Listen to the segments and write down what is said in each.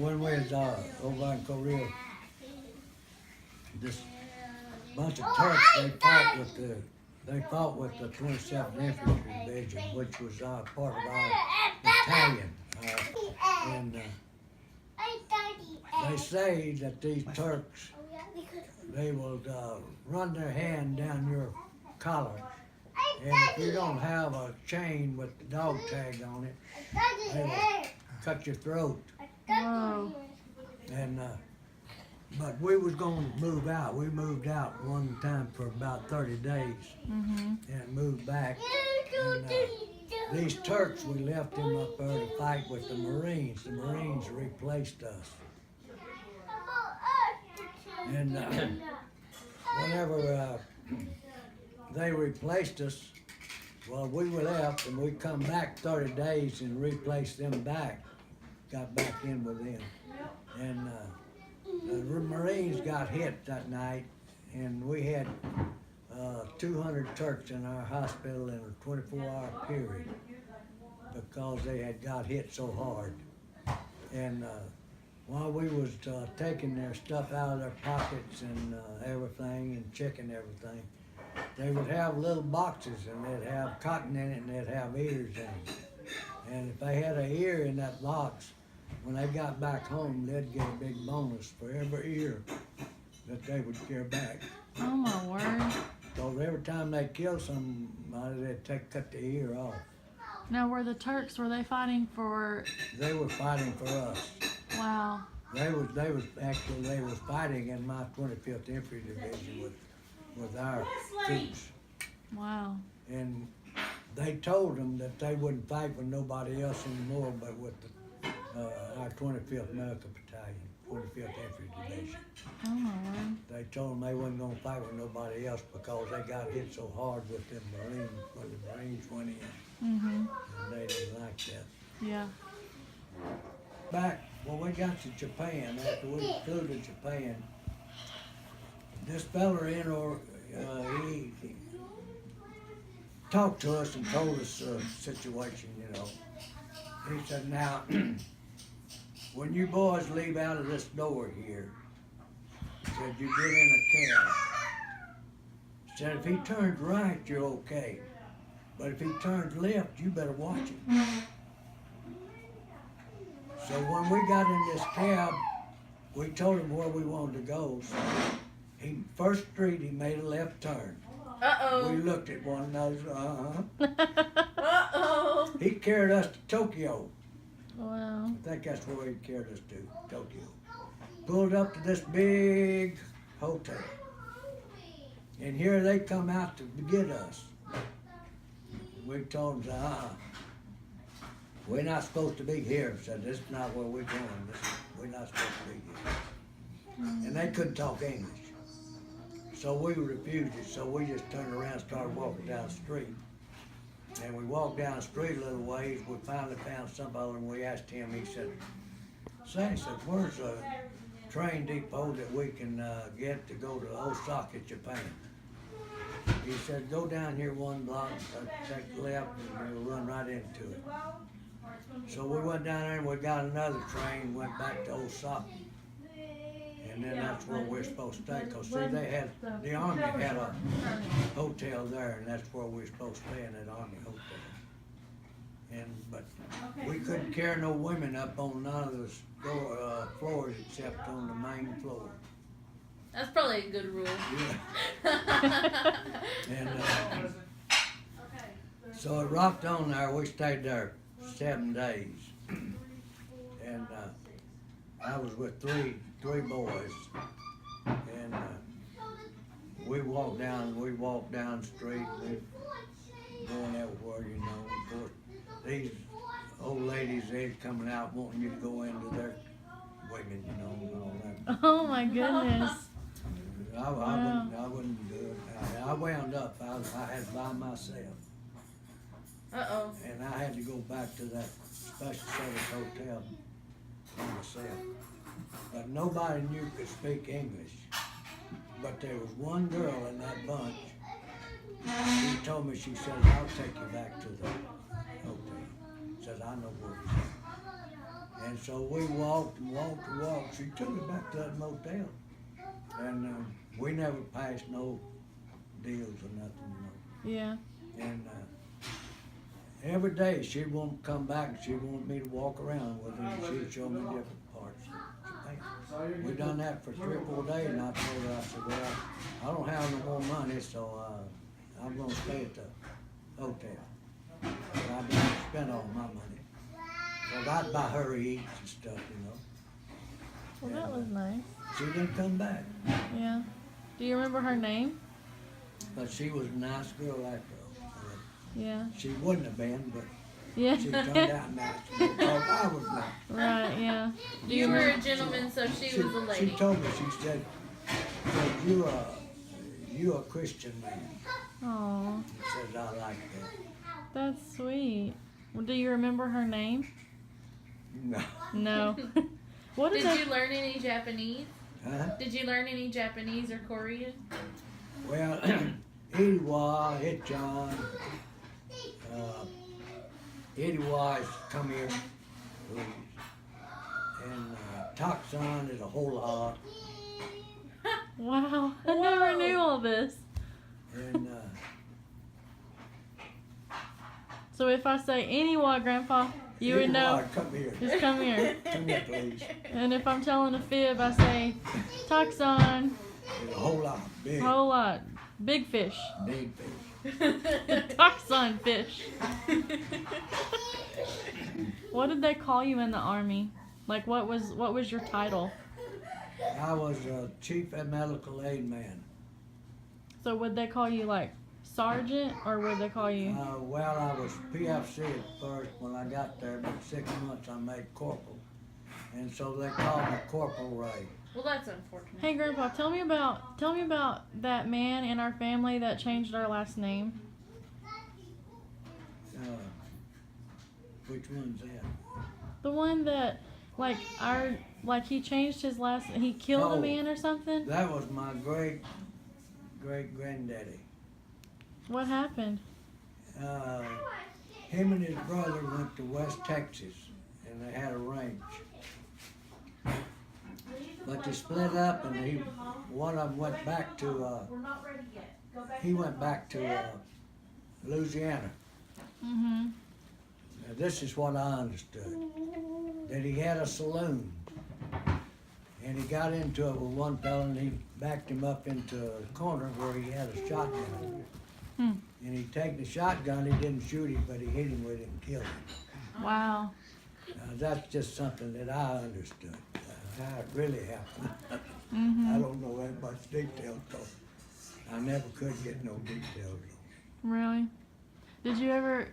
when we was over in Korea, this bunch of Turks, they fought with the 27th Infantry Division, which was part of our battalion. And they say that these Turks, they will run their hand down your collar, and if you don't have a chain with the dog tag on it, they will cut your throat. Whoa. And but we was going to move out. We moved out one time for about 30 days and moved back. And, these Turks, we left them up there to fight with the Marines. The Marines replaced us. And whenever they replaced us, well, we were left and we come back 30 days and replaced them back. Got back in with them. And the Marines got hit that night, and we had 200 Turks in our hospital in a 24-hour period because they had got hit so hard. And while we was taking their stuff out of their pockets and everything and checking everything, they would have little boxes and they'd have cotton in it and they'd have ears in it. And if they had an ear in that box, when they got back home, they'd get a big bonus for every ear that they would get back. Oh my word. So every time they killed somebody, they'd cut the ear off. Now, were the Turks, were they fighting for? They were fighting for us. Wow. They was fighting in my 25th Infantry Division with our troops. Wow. And they told them that they wouldn't fight with nobody else anymore, but with our 25th Medical Battalion, 25th Infantry Division. Oh my word. They told them they wasn't going to fight with nobody else because they got hit so hard with them Marines when the Marines went in. And they didn't like that. Yeah. Back when we got to Japan, after we flew to Japan, this fella he talked to us and told us the situation, you know. He said, now, when you boys leave out of this door here, he said, you get in a cab. He said, if he turns right, you're okay. But if he turns left, you better watch him. So when we got in this cab, we told him where we wanted to go. So first street, he made a left turn. Uh-oh. We looked at one another, Uh-oh. He carried us to Tokyo. Wow. I think that's where he carried us to, Tokyo. Pulled up to this big hotel. And here they come out to get us. We told them, we're not supposed to be here. Said, this is not where we're going. We're not supposed to be here. And they couldn't talk English. So we refused it. So we just turned around and started walking down the street. And we walked down the street a little ways. We finally found somebody and we asked him, he said, where's a train depot that we can get to go to Osaka, Japan? He said, go down here one block, take the left, and we'll run right into it. So we went down there and we got another train, went back to Osaka. And then that's where we're supposed to stay. Because see, the Army had a hotel there, and that's where we're supposed to stay, in that Army hotel. But we couldn't carry no women up on none of the floors except on the main floor. That's probably a good rule. Yeah. And so it rocked on there. We stayed there 7 days. And I was with three boys. And we walked down the street. We going everywhere, you know. Of course, these old ladies, they're coming out wanting you to go into their women, you know, and all that. Oh my goodness. I wouldn't do it. I wound up. I had to buy myself. Uh-oh. And I had to go back to that special service hotel by myself. But nobody knew could speak English. But there was one girl in that bunch. She told me, she said, I'll take you back to the hotel. Said, I know where it's at. And so we walked and walked and walked. She took me back to that motel. And we never passed no deals or nothing, you know. Yeah. And every day she'd want to come back and she'd want me to walk around with her and she'd show me different parts of Japan. We done that for 3 or 4 days and I told her, I said, well, I don't have no more money, so I'm going to stay at the hotel. But I didn't spend all my money. Because I'd buy her eats and stuff, you know. Well, that was nice. She didn't come back. Yeah. Do you remember her name? But she was a nice girl after all. Yeah. She wouldn't have been, but Yeah. she turned out nice because I was nice. Right. Yeah. Do You were remember- a gentleman, so she was a She lady. told me, she said you a Christian man. Aw, She says, I like that. that's sweet. Well, do you remember her name? No. No. What is Did that? you learn any Japanese? Huh? Did you learn any Japanese or Korean? Well, Iriwa, Hitchan, Iriwa is come here, please. And Toxon is a whole lot. Wow, I never knew all this. And So if I say Aniwa, Grandpa, you would know. Iriwa, come here. Just come here. Come here, please. And if I'm telling a fib, I say Toxon, There's a whole lot. Big, whole lot, big fish, big fish. Toxon fish. What did they call you in the army? Like what was your title? I was a chief medical aid man. So would they call you like sergeant or would they call you? Well, I was PFC at first. When I got there, about 6 months, I made corporal. And so they called me Corporal Ray. Well, that's unfortunate. Hey Grandpa, tell me about that man in our family that changed our last name. Which one's that? The one that he changed his last, he killed a Oh. man or something? That was my great granddaddy. What happened? Him and his brother went to West Texas, and they had a ranch. But they split up, and one of them went back to. He went back to Louisiana. Mm-hmm. Now, this is what I understood: that he had a saloon, and he got into it with one fellow, and he backed him up into a corner where he had a shotgun. Hmm. And he'd take the shotgun, he didn't shoot him, but he hit him with it and killed him. Wow. That's just something that I understood. How it really happened. Mm-hmm. I don't know that much detail, because I never could get no details. Really? Did you ever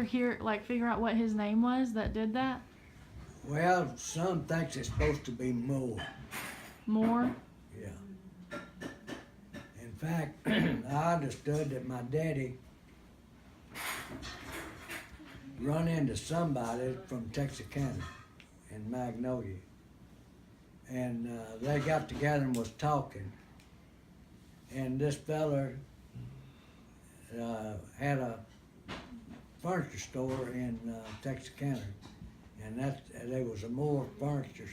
figure out what his name was that did that? Well, some thinks it's supposed to be Moore. Moore? Yeah. In fact, I understood that my daddy run into somebody from Texarkana in Magnolia. And they got together and was talking. And this feller had a furniture store in Texarkana. And there was a Moore Furniture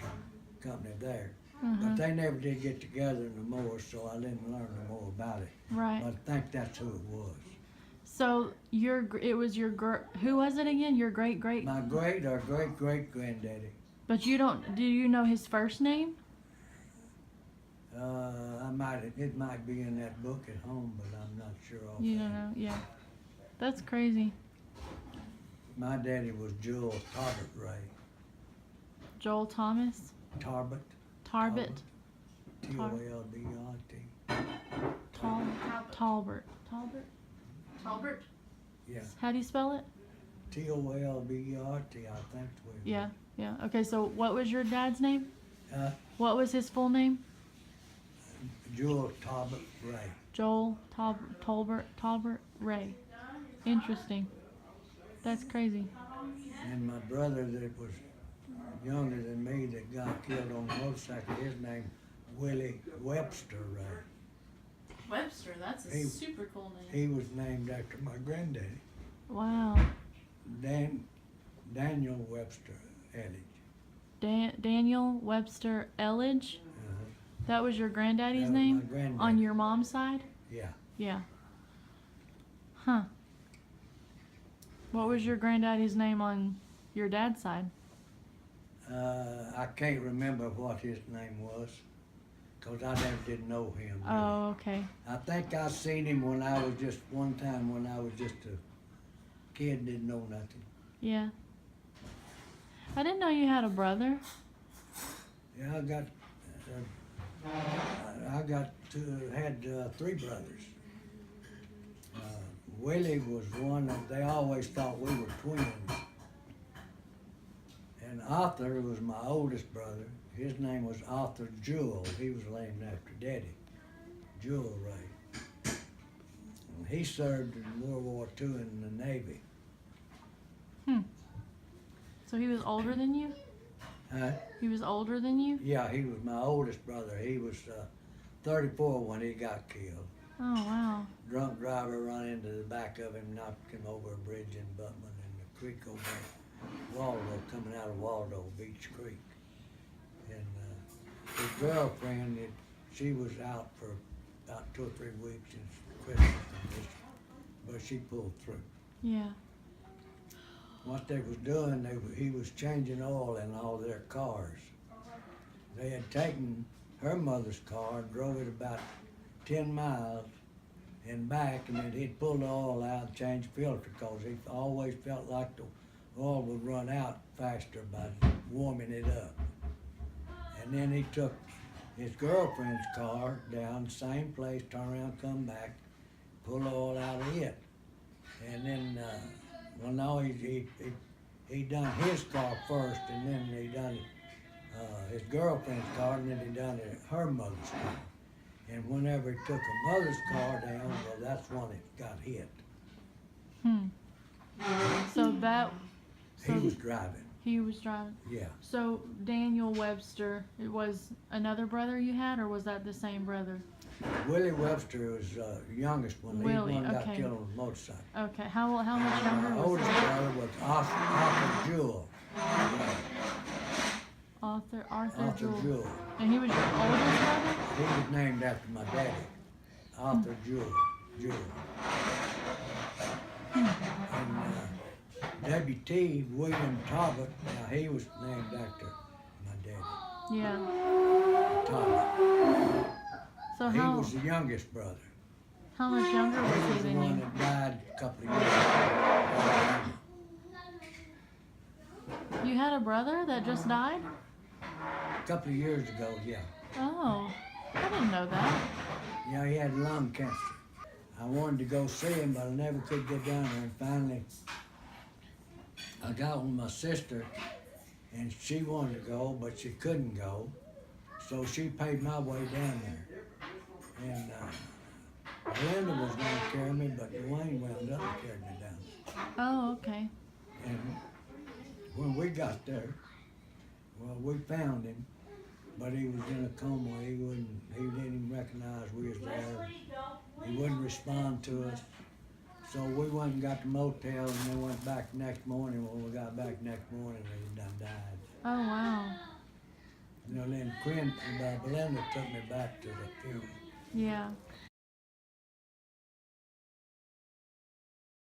company there. Mm-hmm. But they never did get together no more, so I didn't learn no more about it. Right. But I think that's who it was. So who was it again? Your great? My great granddaddy. But do you know his first name? It might be in that book at home, but I'm not sure. You don't know, yeah. That's crazy. My daddy was Joel Tarbert Ray. Joel Thomas? Tarbert. Tarbert? T-O-L-B-R-T. Talbert. Talbert? Yeah. How do you spell it? T-O-L-B-R-T, I think. Yeah. Okay, so what was your dad's name? Uh, What was his full name? Joel Tarbert Ray. Joel Talbert Ray. Interesting. That's crazy. And my brother that was younger than me that got killed on a motorcycle, his name Willie Webster Ray. Webster, that's a super cool name. He was named after my granddaddy, Wow. Daniel Webster Elledge. Daniel Webster Elledge. That was your granddaddy's That was my name? granddaddy. On your mom's side? Yeah. Yeah. Huh. What was your granddaddy's name on your dad's side? I can't remember what his name was, 'cause I never did know him. Really. Oh, okay. I think I seen him when I was just one time when I was just a kid, didn't know nothing. Yeah. I didn't know you had a brother. Yeah, had 3 brothers. Willie was one that they always thought we were twins. And Arthur was my oldest brother. His name was Arthur Jewell. He was named after Daddy, Jewell Ray. And he served in World War II in the Navy. So he was older than you? He was older than you? Yeah, he was my oldest brother. He was 34 when he got killed. Oh, wow. Drunk driver run into the back of him, knocked him over a bridge in Butman in the creek over Waldo, coming out of Waldo Beach Creek. And his girlfriend, she was out for about 2 or 3 weeks in Christmas condition, but she pulled through. Yeah. What they was doing, he was changing oil in all their cars. They had taken her mother's car and drove it about 10 miles and back, and then he'd pull the oil out and change the filter, because he always felt like the oil would run out faster by warming it up. And then he took his girlfriend's car down, same place, turn around, come back, pull the oil out of it. And then, well, no, he done his car first, and then he done his girlfriend's car, and then he done her mother's car. And whenever he took her mother's car down, well, that's when it got hit. So that... He was driving. He was driving. Yeah. So Daniel Webster, it was another brother you had, or was that the same brother? Willie Webster was the youngest one. Willie, He one got okay. killed on a motorcycle. Okay. How much younger My was oldest he? brother was Arthur Jewell. Arthur Jewell. Jewell. And he was your oldest brother? He was named after my daddy, Arthur Jewell. And W.T. William Talbot, now he was named after my daddy, Yeah. Talbot. So He was the youngest brother. how much younger He was was he the than one you? that died a couple of years ago. You had a brother that just died? A couple of years ago, yeah. Oh, I didn't know that. Yeah, he had lung cancer. I wanted to go see him, but I never could get down there. And finally, I got with my sister, and she wanted to go, but she couldn't go. So she paid my way down there. And Linda was going to carry me, but Dwayne wound up and carried me down there. Oh, okay. And when we got there, well, we found him, but he was in a coma. He didn't even recognize we was there. He wouldn't respond to us. So we went and got the motel, and then went back next morning. When we got back next morning, he done died. Oh, wow. You know, then Belinda took me back to the funeral. Yeah.